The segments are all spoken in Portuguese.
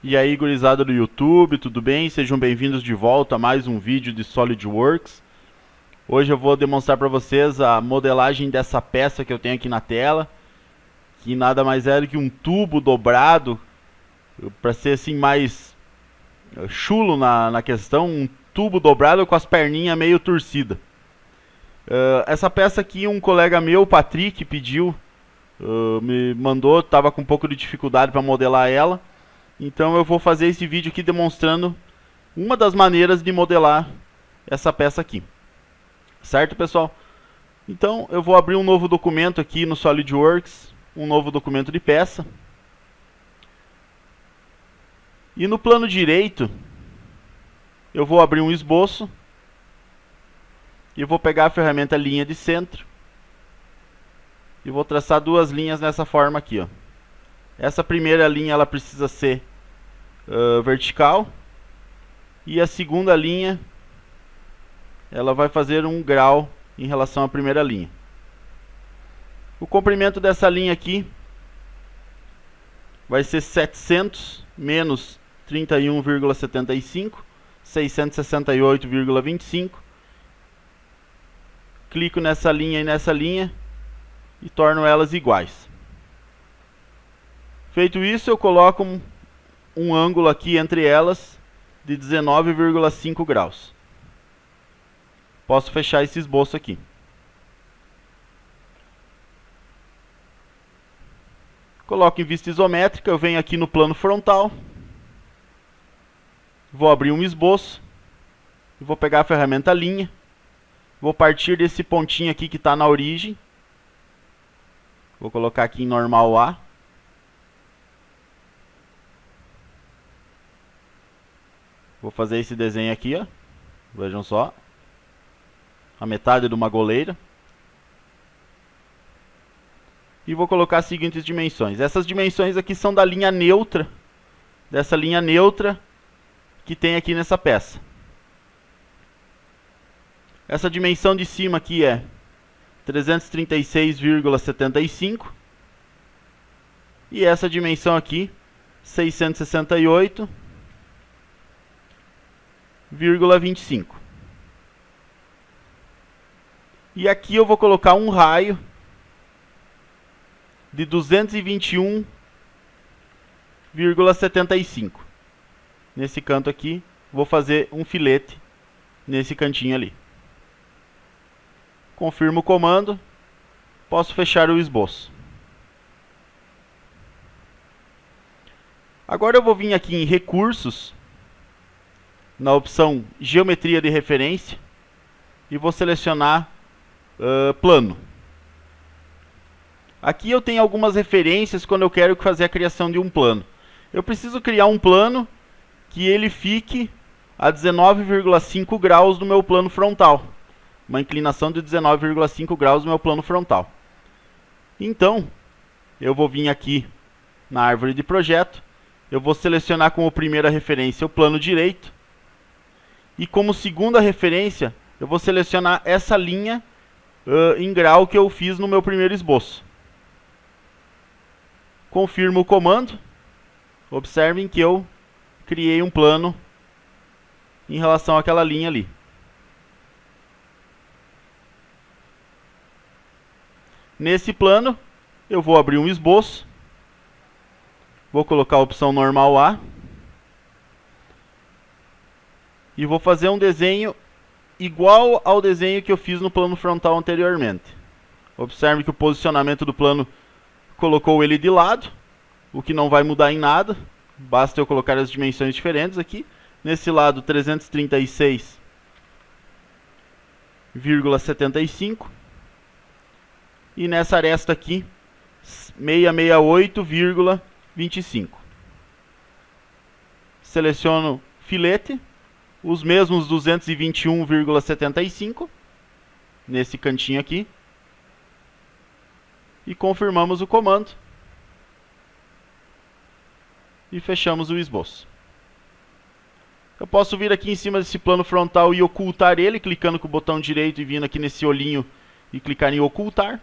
E aí, gurizada do YouTube, tudo bem? Sejam bem-vindos de volta a mais um vídeo de SolidWorks. Hoje eu vou demonstrar para vocês a modelagem dessa peça que eu tenho aqui na tela, que nada mais é do que um tubo dobrado, para ser assim mais chulo na questão, um tubo dobrado com as perninhas meio torcidas. Essa peça aqui um colega meu, o Patrick, pediu, me mandou, estava com um pouco de dificuldade para modelar ela. Então eu vou fazer esse vídeo aqui demonstrando uma das maneiras de modelar essa peça aqui. Certo, pessoal? Então eu vou abrir um novo documento aqui no SolidWorks, um novo documento de peça. E no plano direito, eu vou abrir um esboço. E vou pegar a ferramenta linha de centro. E vou traçar duas linhas nessa forma aqui, ó. Essa primeira linha ela precisa ser vertical. E a segunda linha ela vai fazer um grau em relação à primeira linha. O comprimento dessa linha aqui vai ser 700 menos 31,75, 668,25. Clico nessa linha e nessa linha e torno elas iguais. Feito isso, eu coloco um ângulo aqui entre elas de 19,5 graus. Posso fechar esse esboço aqui. Coloco em vista isométrica, eu venho aqui no plano frontal. Vou abrir um esboço. E vou pegar a ferramenta linha. Vou partir desse pontinho aqui que está na origem. Vou colocar aqui em normal A. Vou fazer esse desenho aqui, ó. Vejam só. A metade de uma goleira. E vou colocar as seguintes dimensões. Essas dimensões aqui são da linha neutra. Dessa linha neutra que tem aqui nessa peça. Essa dimensão de cima aqui é 336,75. E essa dimensão aqui, 668,25. E aqui eu vou colocar um raio de 221,75. Nesse canto aqui, vou fazer um filete nesse cantinho ali. Confirmo o comando, posso fechar o esboço. Agora eu vou vir aqui em recursos, na opção geometria de referência, e vou selecionar plano. Aqui eu tenho algumas referências quando eu quero fazer a criação de um plano. Eu preciso criar um plano que ele fique a 19,5 graus do meu plano frontal. Uma inclinação de 19,5 graus no meu plano frontal. Então, eu vou vir aqui na árvore de projeto. Eu vou selecionar como primeira referência o plano direito. E como segunda referência, eu vou selecionar essa linha em grau que eu fiz no meu primeiro esboço. Confirmo o comando. Observem que eu criei um plano em relação àquela linha ali. Nesse plano, eu vou abrir um esboço. Vou colocar a opção normal A. E vou fazer um desenho igual ao desenho que eu fiz no plano frontal anteriormente. Observe que o posicionamento do plano colocou ele de lado, o que não vai mudar em nada. Basta eu colocar as dimensões diferentes aqui. Nesse lado, 336,75. E nessa aresta aqui, 668,25. Seleciono filete, os mesmos 221,75 nesse cantinho aqui. E confirmamos o comando. E fechamos o esboço. Eu posso vir aqui em cima desse plano frontal e ocultar ele, clicando com o botão direito e vindo aqui nesse olhinho e clicar em ocultar.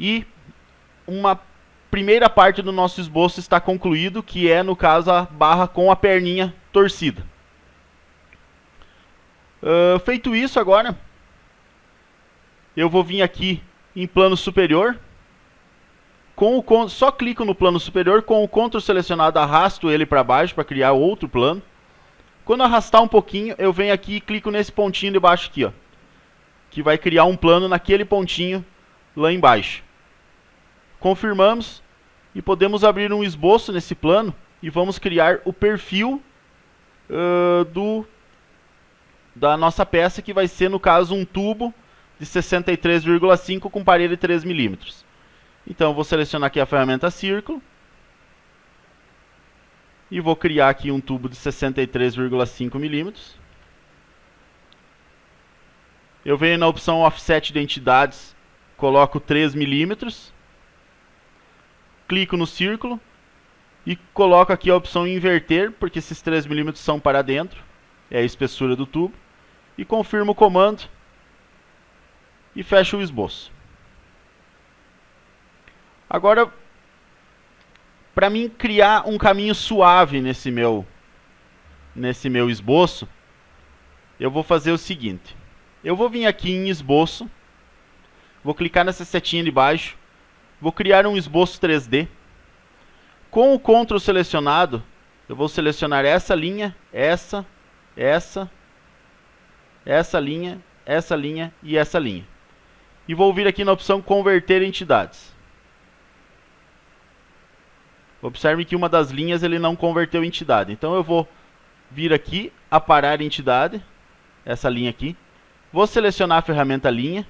E uma primeira parte do nosso esboço está concluído, que é, no caso, a barra com a perninha torcida. Feito isso, agora eu vou vir aqui em plano superior. Só clico no plano superior, com o Ctrl selecionado, arrasto ele para baixo para criar outro plano. Quando arrastar um pouquinho, eu venho aqui e clico nesse pontinho de baixo aqui, ó, que vai criar um plano naquele pontinho lá embaixo. Confirmamos e podemos abrir um esboço nesse plano e vamos criar o perfil da nossa peça, que vai ser, no caso, um tubo de 63,5 com parede de 3 mm. Então eu vou selecionar aqui a ferramenta círculo e vou criar aqui um tubo de 63,5 mm. Eu venho na opção Offset de entidades, coloco 3 mm, clico no círculo e coloco aqui a opção inverter, porque esses 3 mm são para dentro, é a espessura do tubo, e confirmo o comando e fecho o esboço. Agora, para mim criar um caminho suave nesse meu esboço, eu vou fazer o seguinte. Eu vou vir aqui em esboço, vou clicar nessa setinha de baixo, vou criar um esboço 3D. Com o Ctrl selecionado, eu vou selecionar essa linha, essa linha e essa linha. E vou vir aqui na opção Converter entidades. Observe que uma das linhas ele não converteu entidade. Então eu vou vir aqui, aparar entidade, essa linha aqui. Vou selecionar a ferramenta linha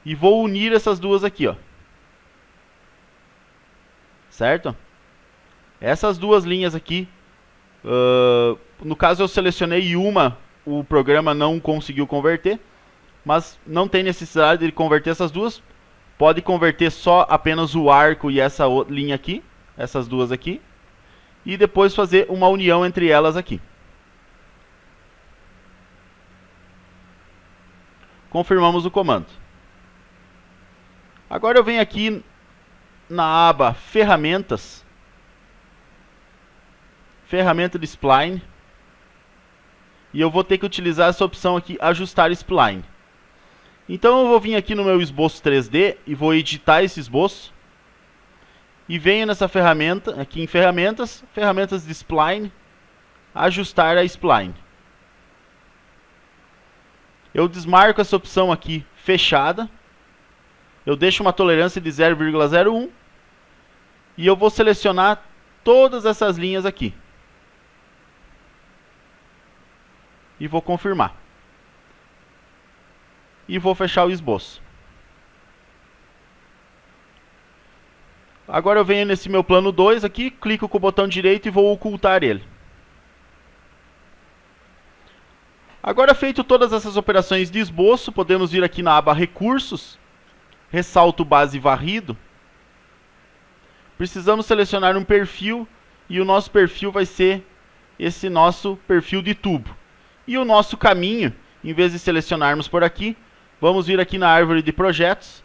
e vou unir essas duas aqui, ó. Certo? Essas duas linhas aqui, no caso eu selecionei uma, o programa não conseguiu converter, mas não tem necessidade de converter essas duas. Pode converter só apenas o arco e essa linha aqui, essas duas aqui, e depois fazer uma união entre elas aqui. Confirmamos o comando. Agora eu venho aqui na aba Ferramentas, Ferramenta de Spline, e eu vou ter que utilizar essa opção aqui, Ajustar Spline. Então eu vou vir aqui no meu esboço 3D e vou editar esse esboço. E venho nessa ferramenta, aqui em Ferramentas, Ferramentas de Spline, Ajustar a Spline. Eu desmarco essa opção aqui, fechada. Eu deixo uma tolerância de 0,01. E eu vou selecionar todas essas linhas aqui. E vou confirmar. E vou fechar o esboço. Agora eu venho nesse meu plano 2 aqui, clico com o botão direito e vou ocultar ele. Agora, feito todas essas operações de esboço, podemos vir aqui na aba Recursos, Ressalto Base Varrido. Precisamos selecionar um perfil e o nosso perfil vai ser esse nosso perfil de tubo. E o nosso caminho, em vez de selecionarmos por aqui, vamos vir aqui na árvore de projetos,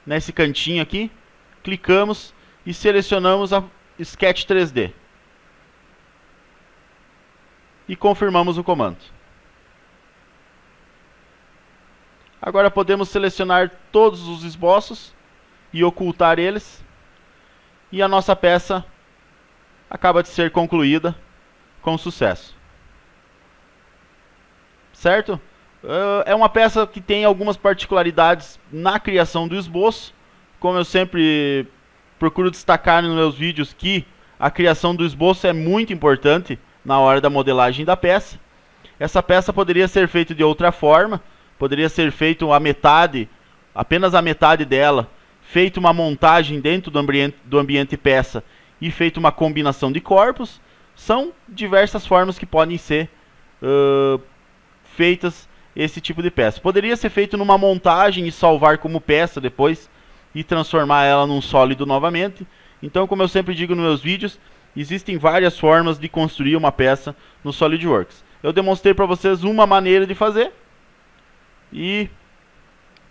nesse cantinho aqui, clicamos e selecionamos a Sketch 3D. E confirmamos o comando. Agora podemos selecionar todos os esboços e ocultar eles. E a nossa peça acaba de ser concluída com sucesso. Certo? É uma peça que tem algumas particularidades na criação do esboço. Como eu sempre procuro destacar nos meus vídeos, que a criação do esboço é muito importante na hora da modelagem da peça. Essa peça poderia ser feita de outra forma, poderia ser feito a metade, apenas a metade dela, feito uma montagem dentro do ambiente peça e feito uma combinação de corpos. São diversas formas que podem ser feitas esse tipo de peça. Poderia ser feito numa montagem e salvar como peça depois e transformar ela num sólido novamente. Então, como eu sempre digo nos meus vídeos, existem várias formas de construir uma peça no SolidWorks. Eu demonstrei para vocês uma maneira de fazer e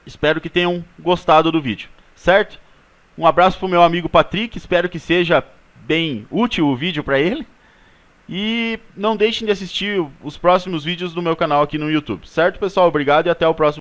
espero que tenham gostado do vídeo, certo? Um abraço para o meu amigo Patrick, espero que seja bem útil o vídeo para ele. E não deixem de assistir os próximos vídeos do meu canal aqui no YouTube. Certo, pessoal? Obrigado e até o próximo.